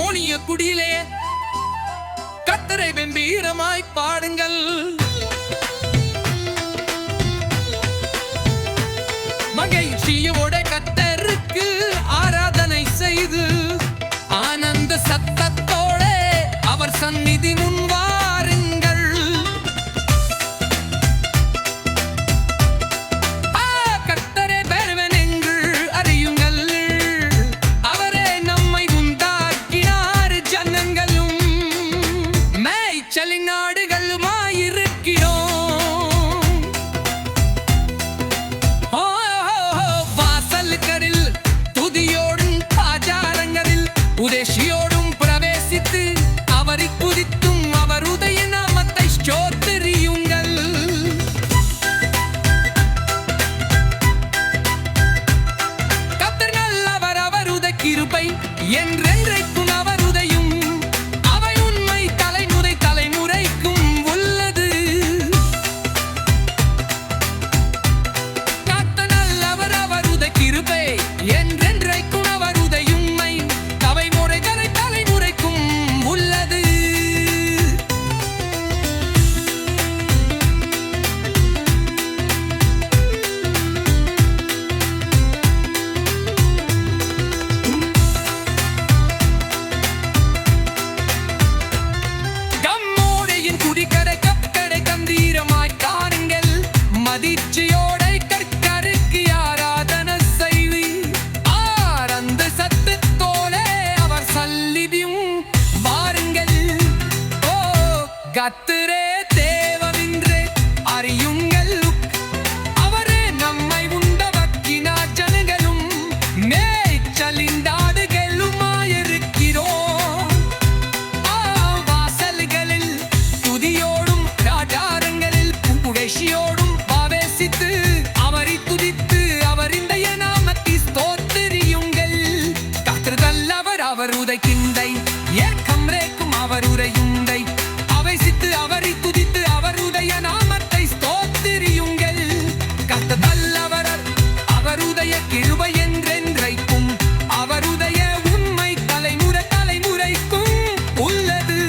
மோனிய குடியிலே கர்த்தரை கம்பீரமாய் பாடுங்கள். மகிழ்ச்சியோட கர்த்தருக்கு ஆராதனை செய்து ஆனந்த சத்தத்தோட அவர் சந்நிதி முன் வாருங்கள். கர்த்தரே பெருவன் என்று அறியுங்கள். அவரே நம்மை உண்டாக்கினார். ஜனங்களும் மேய்ச்சலின் நாடுகளுமாயிருக்கிறோம். வாசல்களில் துதியோடும் ஆச்சாரங்களில் உதேசியோடும் பிரவேசித்து அவரை குதித்தும் அவருடைய நாமத்தை ஸ்தோத்திரியுங்கள். கர்த்தர் நல்லவர், அவருடைய கிருபை என்றென்றைக்கும் அவருடையும் அவை உண்மை தலைமுறை தலைமுறைக்கும் உள்ளது. கர்த்தர் நல்லவர், அவருடைய கிருபை என்றென்றைக்கும் அவருடைய உண்மை தலைமுறை தலைமுறைக்கும் உள்ளது. கம்மோடையின் குடிக்கடை கற்கடை கம்பீரமாய் காணுங்கள். மதிர்ச்சியோட கற்கருக்கு ஆராதனை செய்வி ஆனந்த சத்தத்தோட அவர் சந்நிதியும் வாருங்கள். கர்த்தரே தேவனென்று அறியுங்கள். அவரே நம்மை உண்டாக்கினார். ஜனங்களும் மேய்ச்சலின் நாடுகளுமாயிருக்கிறோம். வாசல்களில் துதியோடும் ஆச்சாரங்களில் புகழ்ச்சியோடும் பிரவேசித்து அவரை துதித்து அவருடைய நாமத்தை ஸ்தோத்திரியுங்கள். கர்த்தர் நல்லவர், அவருடைய கிருபை ஏக்கம் ரேக்கும் அவருடைய உண்மை அவைசித்து அவரை துதித்து அவருடைய நாமத்தை ஸ்தோத்திரியுங்கள். கர்த்தர் நல்லவர், அவருடைய கிருபை என்றென்றைக்கும் அவருடைய உண்மை தலைமுறை தலைமுறைக்கும் உள்ளது.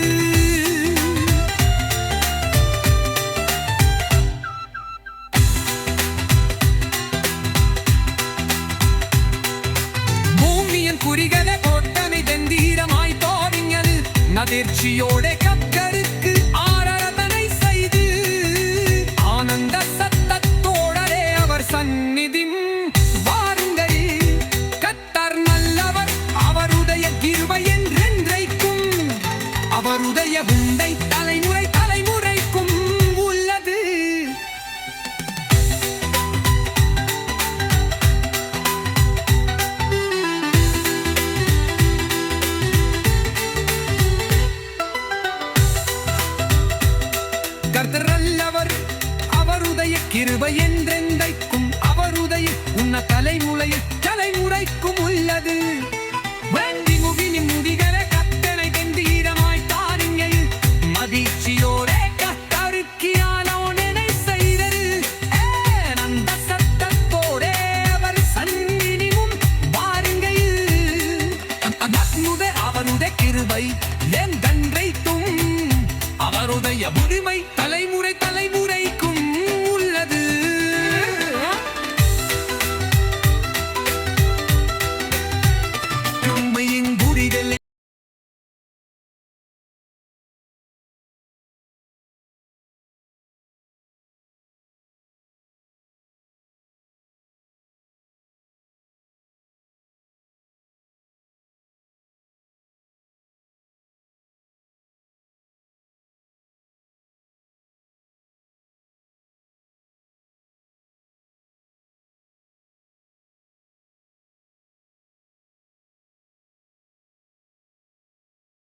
பூமியின் குறிகளை போட்டனை தந்தீரமாய் தோடுங்கள். நதிர்ச்சியோட கர்த்தருக்கு ஆராதனை செய்து ஆனந்த சத்தத்தோடே அவர் சந்நிதி வாருங்கள். கர்த்தர் நல்லவர், அவருடைய கிருபை என்றென்றைக்கும் அவருடைய உண்மை தலைமுறை தலைமுறைக்கும் உள்ளது. கர்த்தர் நல்லவர், அவருடைய கிருபை என்றென்றைக்கும் அவருடைய உன்ன தலைமுறை தலைமுறைக்கும் உள்ளது. வேண்டி முகினி முதிகளை கர்த்தனை கம்பீரமாய் தாருங்கள். மகிழ்ச்சியோட கர்த்தருக்கு ஆராதனை செய்தல் ஆனந்த சத்தத்தோட அவர் சந்நிதி முன் வாருங்கள். அவருடைய கிருபை என்றென்றைக்கும் அவருடைய உரிமை தலைமுறை தலைமுறைக்கும்